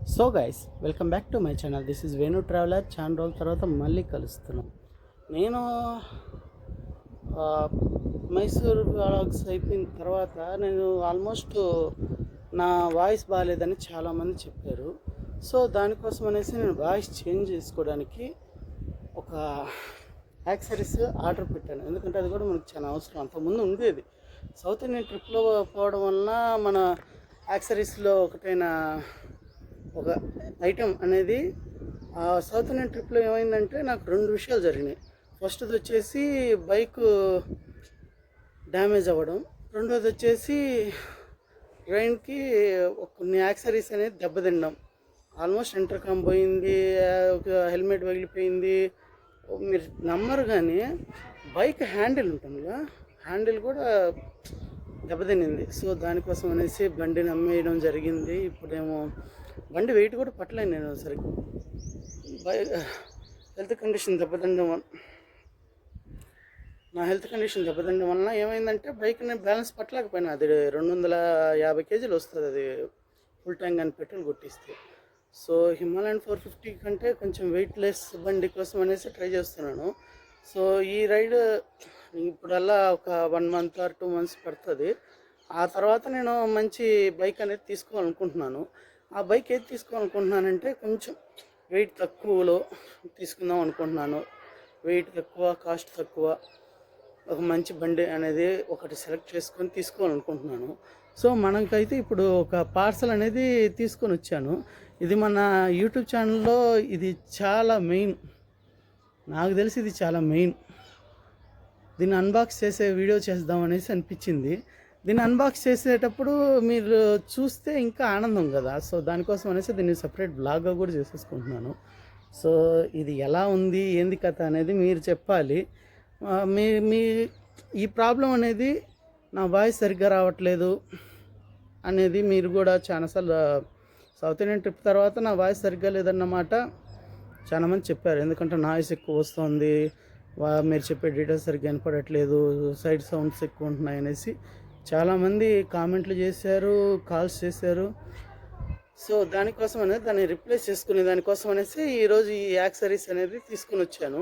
So guys, welcome back to my channel. This is Venu traveller. చాలా రోజుల తర్వాత మళ్ళీ కలుస్తున్నాం. నేను ఆ, మైసూర్ వ్లాగ్స్ అయిపోయిన తర్వాత నేను ఆల్మోస్ట్ నా వాయిస్ బాగాలేదని చాలామంది చెప్పారు. సో దానికోసం అనేసి నేను వాయిస్ చేంజ్ చేసుకోవడానికి ఒక యాక్సరీస్ ఆర్డర్ పెట్టాను. ఎందుకంటే అది కూడా మనకు చాలా అవసరం. అంతకుముందు ఉండేది. సౌత్ ఇండియన్ ట్రిప్లో పోవడం వలన మన యాక్సరీస్లో ఒకటైన ఒక ఐటెం అనేది సౌత్ ఇండియన్ ట్రిప్లో ఏమైందంటే నాకు రెండు విషయాలు జరిగినాయి. ఫస్ట్ది వచ్చేసి బైక్ డ్యామేజ్ అవ్వడం, రెండోది వచ్చేసి ట్రైన్కి కొన్ని యాక్సరీస్ అనేది దెబ్బతినడం. ఆల్మోస్ట్ ఇంటర్కామ్ పోయింది, ఒక హెల్మెట్ పగిలిపోయింది. మీరు నమ్మరు కానీ బైక్ హ్యాండిల్ ఉంటుందిగా, హ్యాండిల్ కూడా దెబ్బతినింది. సో దానికోసం అనేసి బండిని అమ్మేయడం జరిగింది. ఇప్పుడేమో బండి వెయిట్ కూడా పట్టలేను నేను సరిగ్గా. హెల్త్ కండిషన్ దెబ్బతినడం వల్ల నా హెల్త్ కండిషన్ దెబ్బతినడం వలన ఏమైందంటే బైక్ని బ్యాలెన్స్ పట్టలేకపోయినా. అది 250 కేజీలు వస్తుంది, అది ఫుల్ ట్యాంక్ అని పెట్రోల్ కొట్టిస్తే. సో హిమాలయన్ 450 కంటే కొంచెం వెయిట్ లెస్ బండి కోసం అనేసి ట్రై చేస్తున్నాను. సో ఈ రైడ్ ఇప్పుడల్లా ఒక 1 మంత్ ఆర్ 2 మంత్స్ పడుతుంది. ఆ తర్వాత నేను మంచి బైక్ అనేది తీసుకోవాలనుకుంటున్నాను. ఆ బైక్ ఏది తీసుకోవాలనుకుంటున్నానంటే కొంచెం వెయిట్ తక్కువలో తీసుకుందాం అనుకుంటున్నాను. వెయిట్ తక్కువ, కాస్ట్ తక్కువ, ఒక మంచి బండి అనేది ఒకటి సెలెక్ట్ చేసుకొని తీసుకోవాలనుకుంటున్నాను. సో మనకైతే ఇప్పుడు ఒక పార్సల్ అనేది తీసుకొని వచ్చాను. ఇది మన యూట్యూబ్ ఛానల్లో ఇది చాలా మెయిన్, నాకు తెలిసి ఇది చాలా మెయిన్. దీన్ని అన్బాక్స్ చేసే వీడియో చేద్దాం అనేసి అనిపించింది. దీన్ని అన్బాక్స్ చేసేటప్పుడు మీరు చూస్తే ఇంకా ఆనందం కదా. సో దానికోసం అనేసి దీన్ని సపరేట్ బ్లాగ్గా కూడా చేసేసుకుంటున్నాను. సో ఇది ఎలా ఉంది, ఏంది కథ అనేది మీరు చెప్పాలి. మీ మీ ఈ ప్రాబ్లం అనేది నా వాయిస్ సరిగ్గా రావట్లేదు అనేది మీరు కూడా చాలాసార్లు సౌత్ ఇండియన్ ట్రిప్ తర్వాత నా వాయిస్ సరిగ్గా లేదన్నమాట చాలామంది చెప్పారు. ఎందుకంటే నాయిస్ ఎక్కువ వస్తుంది, మీరు చెప్పే డీటెయిల్స్ సరిగ్గా వినపడట్లేదు, సైడ్ సౌండ్స్ ఎక్కువ ఉంటున్నాయి అనేసి చాలామంది కామెంట్లు చేశారు, కాల్స్ చేశారు. సో దానికోసం అనేది దాన్ని రిప్లేస్ చేసుకునే దానికోసం అనేసి ఈరోజు ఈ యాక్సరీస్ అనేది తీసుకుని వచ్చాను.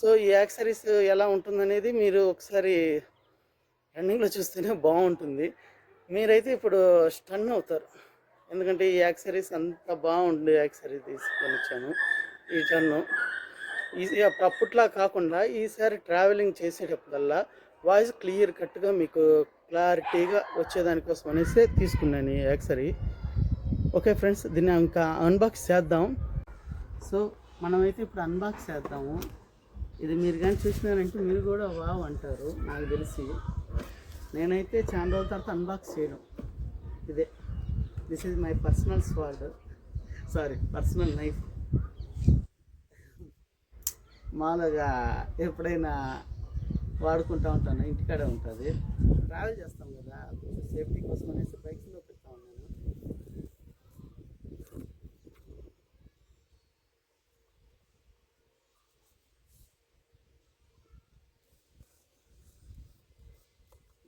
సో ఈ యాక్సరీస్ ఎలా ఉంటుందనేది మీరు ఒకసారి రన్నింగ్లో చూస్తేనే బాగుంటుంది. మీరైతే ఇప్పుడు స్టన్ అవుతారు, ఎందుకంటే ఈ యాక్సరీస్ అంత బాగుండే యాక్సరీ తీసుకొని వచ్చాను. ఈ టన్ను ఈజీ అప్పట్లా కాకుండా ఈసారి ట్రావెలింగ్ చేసేటప్పుడల్లా వాయిస్ క్లియర్ కట్గా మీకు క్లారిటీగా వచ్చేదానికోసం అనేసి తీసుకున్నాను ఈ యాక్సరీ. ఓకే ఫ్రెండ్స్, దీన్ని ఇంకా అన్బాక్స్ చేద్దాం. సో మనమైతే ఇప్పుడు అన్బాక్స్ చేద్దాము. ఇది మీరు కానీ చూసినారంటే మీరు కూడా వావ్ అంటారు. నాకు తెలిసి నేనైతే చాలా రోజుల తర్వాత అన్బాక్స్ చేయడం ఇదే. This is my personal sword, personal knife. మామూలుగా ఎప్పుడైనా వాడుకుంటూ ఉంటాను, ఇంటికాడే ఉంటుంది. ట్రావెల్ చేస్తాం కదా, సేఫ్టీ కోసం అనేసి బైక్స్లో పెడతా ఉన్నాను.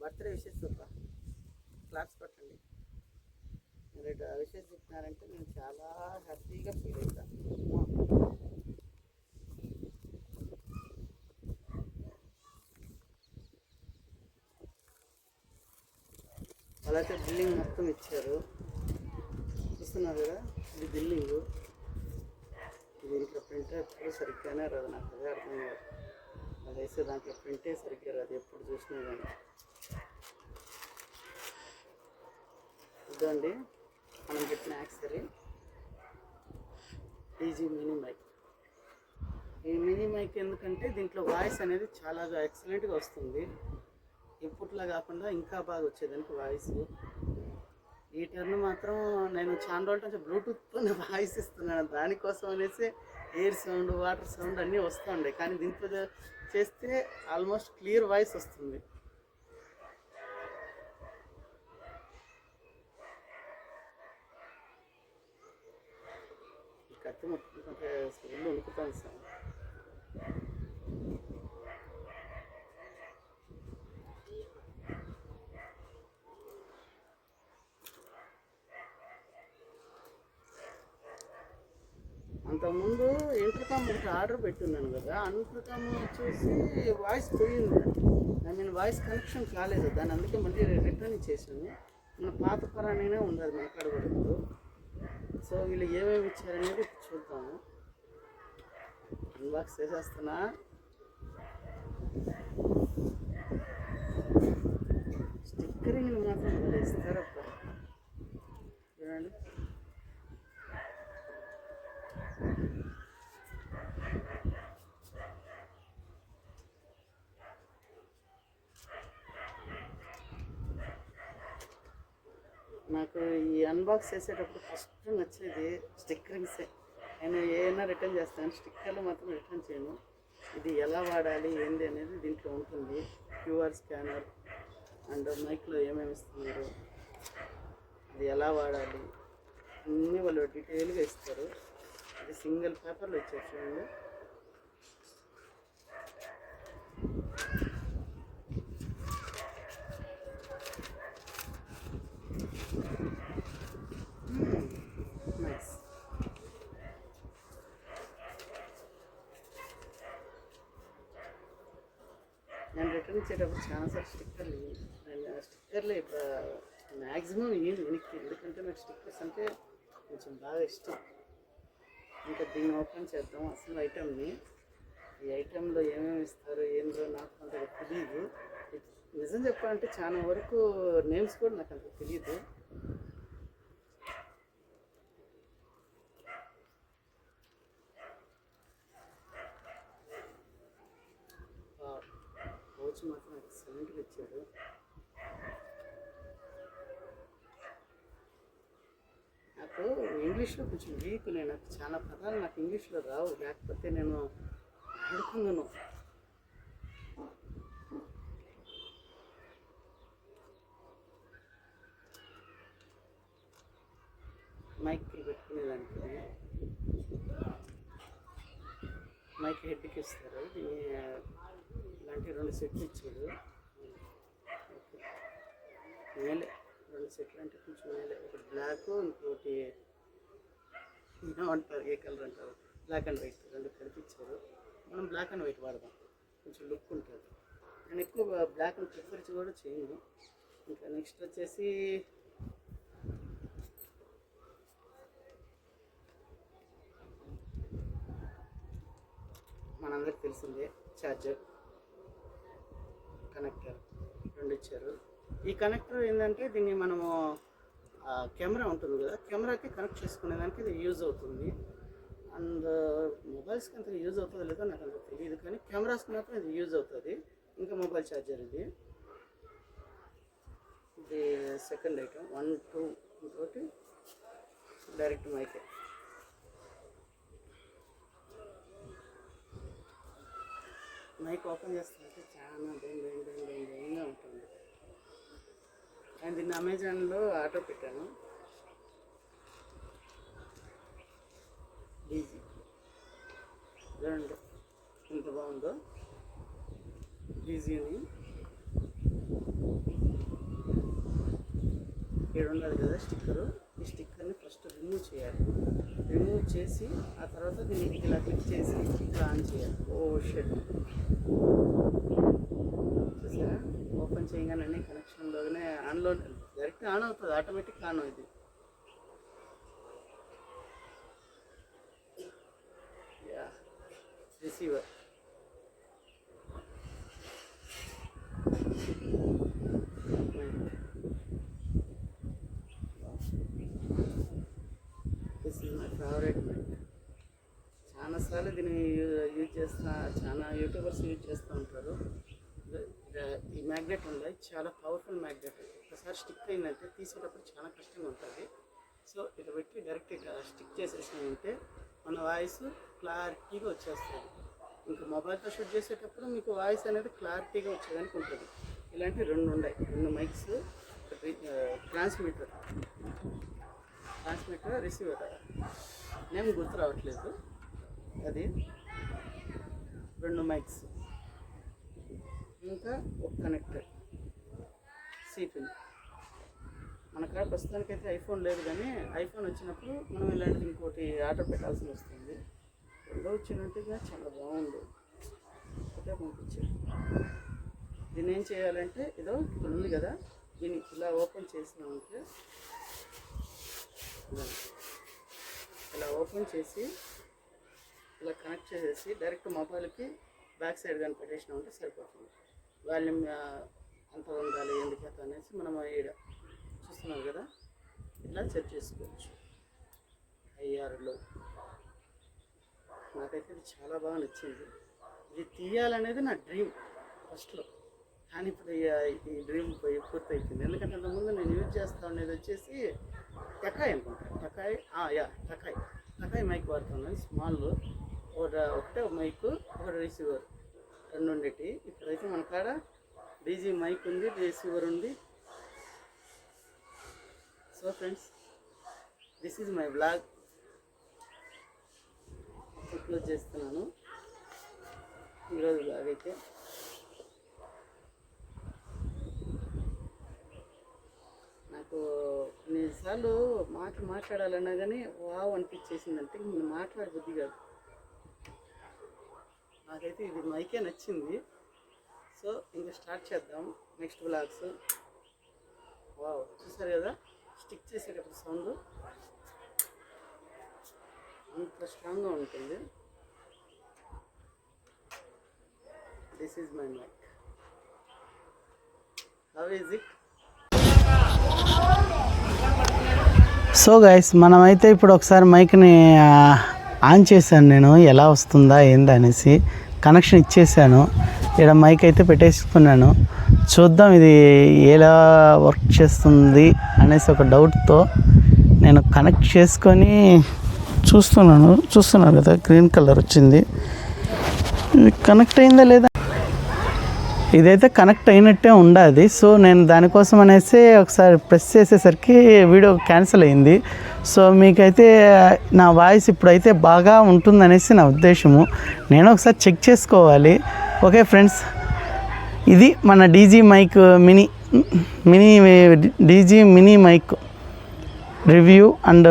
బర్త్డే విషెస్ క్లాప్స్ పెట్టండి. మీరు విషెస్ చెప్పినారంటే నేను చాలా హ్యాపీగా ఫీల్ అవుతాను. వాళ్ళైతే బిల్డింగ్ మొత్తం ఇచ్చారు, చూస్తున్నారు కదా. ఇది బిల్డింగు, దీంట్లో ప్రింటర్ ఎప్పుడు సరిగ్గానే రాదు, నాకు అదే అర్థం కాదు. అది వేస్తే దాంట్లో ప్రింటే సరిగ్గా రాదు ఎప్పుడు చూసినా కానీ. ఇదండి మనం పెట్టిన యాక్సరీ, డీజీ మినీ మైక్. ఈ మినీ మైక్ ఎందుకంటే దీంట్లో వాయిస్ అనేది చాలా ఎక్సలెంట్గా వస్తుంది. ఇన్పుట్లా కాకుండా ఇంకా బాగా వచ్చేదానికి వాయిస్. ఈ టర్న్ మాత్రం నేను చాలా రోజుల నుంచి బ్లూటూత్తో వాయిస్ ఇస్తున్నాను. దానికోసం అనేసి ఎయిర్ సౌండ్, వాటర్ సౌండ్ అన్నీ వస్తుండే, కానీ దీంట్లో చేస్తే ఆల్మోస్ట్ క్లియర్ వాయిస్ వస్తుంది. కత్తి ముట్టుకుంటే స్మెల్ ఉనుకుతాను సార్. అంతకుముందు ఇంటర్కామ్ ఒకటి ఆర్డర్ పెట్టున్నాను కదా, ఇంటర్కామ్ వచ్చేసి వాయిస్ పోయింది, ఐ మీన్ వాయిస్ కనెక్షన్ కాలేదు దాన్ని, అందుకే మళ్ళీ రిటర్న్ ఇచ్చేసాను. మన పాత పరానే ఉంది, అది మాట్లాడకూడదు. సో వీళ్ళు ఏమేమి ఇచ్చారనేది చూద్దాము. అన్బాక్స్ చేసేస్తున్నా. స్టిక్కరింగ్ మాత్రం భలే ఇస్తారప్ప, చూడండి. నాకు ఈ అన్బాక్స్ చేసేటప్పుడు ఫస్ట్ నచ్చేది స్టిక్కరింగ్సే. నేను ఏమైనా రిటర్న్ చేస్తాను, స్టిక్కర్లు మాత్రం రిటర్న్ చేయను. ఇది ఎలా వాడాలి ఏంది అనేది దీంట్లో ఉంటుంది. క్యూఆర్ స్కానర్ అండ్ మైక్లో ఏమేమి ఇస్తున్నారు, అది ఎలా వాడాలి అన్నీ వాళ్ళు డీటెయిల్గా ఇస్తారు. ఇది సింగిల్ పేపర్లో ఇచ్చారు చూడండి. నైస్. నేను రిటర్న్ ఇచ్చేటప్పుడు చాలాసార్లు స్టిక్కర్లు మ్యాక్సిమం ఏం వెనక్కి, ఎందుకంటే నాకు స్టిక్కర్స్ అంటే కొంచెం బాగా ఇష్టం. ఇంకా దీన్ని ఓపెన్ చేద్దాం. అసలు ఐటమ్ని, ఈ ఐటెంలో ఏమేమి ఇస్తారు ఏందో నాకు అంతగా తెలియదు. నిజం చెప్పాలంటే చాలా వరకు నేమ్స్ కూడా నాకు అంత తెలియదు. కోచ్ మాత్రం ఎక్సలెంట్గా ఇచ్చాడు. నాకు ఇంగ్లీష్లో కొంచెం వీక్, నాకు చాలా పదాలు నాకు ఇంగ్లీష్లో రావు, లేకపోతే నేను ఆడుకున్నాను. మైక్కి పెట్టుకునేదానికి మైక్ హెడ్కి ఇస్తారు. ఇలాంటి 2 సెట్లు ఇచ్చాడు. మేలే 2 సెట్లు అంటే కొంచెం మేలే. ఒకటి బ్లాక్, ఇంకోటి ఏమంటారు, ఏ కలర్ అంటారు, బ్లాక్ అండ్ వైట్ 2 కనిపించారు. మనం బ్లాక్ అండ్ వైట్ వాడదాం, కొంచెం లుక్ ఉంటుంది. నేను ఎక్కువ బ్లాక్ని ప్రిఫర్ కూడా చేయను. ఇంకా నెక్స్ట్ వచ్చేసి మనందరికి తెలిసిందే ఛార్జర్, కనెక్టర్ 2 ఇచ్చారు. ఈ కనెక్టర్ ఏంటంటే దీన్ని మనము కెమెరా ఉంటుంది కదా, కెమెరాకి కనెక్ట్ చేసుకునేదానికి ఇది యూజ్ అవుతుంది. అండ్ మొబైల్స్కి అంత యూజ్ అవుతుందో లేదో నాకు అంత తెలియదు, కానీ కెమెరాస్కి మాత్రం ఇది యూజ్ అవుతుంది. ఇంకా మొబైల్ ఛార్జర్ ఇది సెకండ్ ఐటమ్. 1, 2 ఇంకోటి డైరెక్ట్ మైకే. మైక్ ఓపెన్ చేస్తుంటే చాలా భయంగా ఉంటుంది. నేను దీన్ని అమెజాన్లో ఆర్డర్ పెట్టాను. డీజీ చూడండి ఎంత బాగుందో. డీజీని ఇక్కడ ఉన్నది కదా స్టిక్కరు, ఈ స్టిక్కర్ని ఫస్ట్ రిమూవ్ చేయాలి. రిమూవ్ చేసి ఆ తర్వాత దీన్ని ఇలా క్లిక్ చేసి ఇలా ఆన్ చేయాలి. ఓ షెట్, చూసారా, ఓపెన్ చేయగానే కనెక్షన్లోనే ఆన్లో డైరెక్ట్ ఆన్ అవుతుంది, ఆటోమేటిక్ ఆన్ అవుతుంది. Yeah receiver this is my favourite mic. చాలాసార్లు దీన్ని యూజ్ చేస్తా, చాలా యూట్యూబర్స్ యూజ్ చేస్తూ ఉంటారు. ఈ మ్యాగ్నెట్ ఉంది, చాలా పవర్ఫుల్ మ్యాగ్నెట్. ఒకసారి స్టిక్ అయిందంటే తీసేటప్పుడు చాలా కష్టంగా ఉంటుంది. సో ఇట్లా పెట్టి డైరెక్ట్ ఇట్లా స్టిక్ చేసేసినామంటే మన వాయిస్ క్లారిటీగా వచ్చేస్తుంది. ఇంకా మొబైల్తో షూట్ చేసేటప్పుడు మీకు వాయిస్ అనేది క్లారిటీగా వచ్చేదానికి ఉంటుంది. ఇలాంటి 2 ఉన్నాయి, 2 మైక్స్, ట్రాన్స్మిటర్, రిసీవర్ నేమ్ గుర్తు రావట్లేదు. అది 2 మైక్స్, ఇంకా ఒక కనెక్టర్, సిపిన్. మన కాడ ప్రస్తుతానికైతే ఐఫోన్ లేదు, కానీ ఐఫోన్ వచ్చినప్పుడు మనం ఇలాంటిది ఇంకోటి ఆర్డర్ పెట్టాల్సి వస్తుంది. రెండో వచ్చినట్టుగా చాలా బాగుంది, ఒకటే పంపించారు. దీన్ని ఏం చేయాలంటే ఇదో ఇక్కడ ఉంది కదా, దీన్ని ఇలా ఓపెన్ చేసినామంటే ఇలా ఓపెన్ చేసి ఇలా కనెక్ట్ చేసేసి డైరెక్ట్ మొబైల్కి బ్యాక్ సైడ్ కానీ పెట్టేసినామంటే సరిపోతుంది. వాల్యూమ్ అంత ఉండాలి ఎందుకంత అనేసి మనం ఈడ చూస్తున్నాం కదా, ఇలా సెట్ చేసుకోవచ్చు. ఐఆర్లో నాకైతే ఇది చాలా బాగా నచ్చింది. ఇది తీయాలనేది నా డ్రీమ్ ఫస్ట్లో, కానీ ఇప్పుడు ఈ డ్రీమ్ పూర్తయిపోయింది. ఎందుకంటే అంతకుముందు నేను యూజ్ చేస్తా ఉండేది వచ్చేసి టకాయ్ అనుకుంటా, టకాయ్ మైక్ వాడుతున్నాను. స్మాల్ ఒకటే మైక్, ఒకటి రిసీవర్, రెండు ఉండేటి. ఇప్పుడైతే మన కాడ డీజీ మైక్ ఉంది, రిసీవర్ ఉంది. So friends, this is my blog. Close చేస్తున్నాను ఈరోజు బ్లాగ్ అయితే. నాకు కొన్నిసార్లు మాట్లాడాలన్నా కానీ వావ్ అనిపించేసిందంటే నేను మాట్లాడబుద్ధి కాదు. నాకైతే ఇది మైకే నచ్చింది. సో ఇంకా స్టార్ట్ చేద్దాం నెక్స్ట్ బ్లాగ్స్. వావ్, చూసారు కదా స్టిక్ చేసేటప్పుడు సౌండ్ అంత స్ట్రాంగ్గా ఉంటుంది. This is my mic. How is it? So guys, మనమైతే ఇప్పుడు ఒకసారి మైక్ని ఆన్ చేశాను నేను, ఎలా వస్తుందా ఏందా అనేసి కనెక్షన్ ఇచ్చేసాను. ఇక్కడ మైక్ అయితే పెట్టేసుకున్నాను. చూద్దాం ఇది ఎలా వర్క్ చేస్తుంది అనేసి ఒక డౌట్తో నేను కనెక్ట్ చేసుకొని చూస్తున్నారు కదా, గ్రీన్ కలర్ వచ్చింది. ఇది కనెక్ట్ అయిందా లేదా? ఇదైతే కనెక్ట్ అయినట్టే ఉండాలి. సో నేను దానికోసం అనేసి ఒకసారి ప్రెస్ చేసేసరికి వీడియో క్యాన్సిల్ అయింది. సో మీకైతే నా వాయిస్ ఇప్పుడైతే బాగా ఉంటుందనేసి నా ఉద్దేశము. నేను ఒకసారి చెక్ చేసుకోవాలి. ఓకే ఫ్రెండ్స్, ఇది మన DG mic DG mini mic review and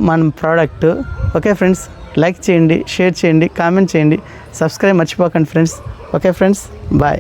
మన ప్రోడక్ట్. ఓకే ఫ్రెండ్స్, లైక్ చేయండి, షేర్ చేయండి, కామెంట్ చేయండి, సబ్స్క్రైబ్ మర్చిపోకండి ఫ్రెండ్స్. Okay friends, bye.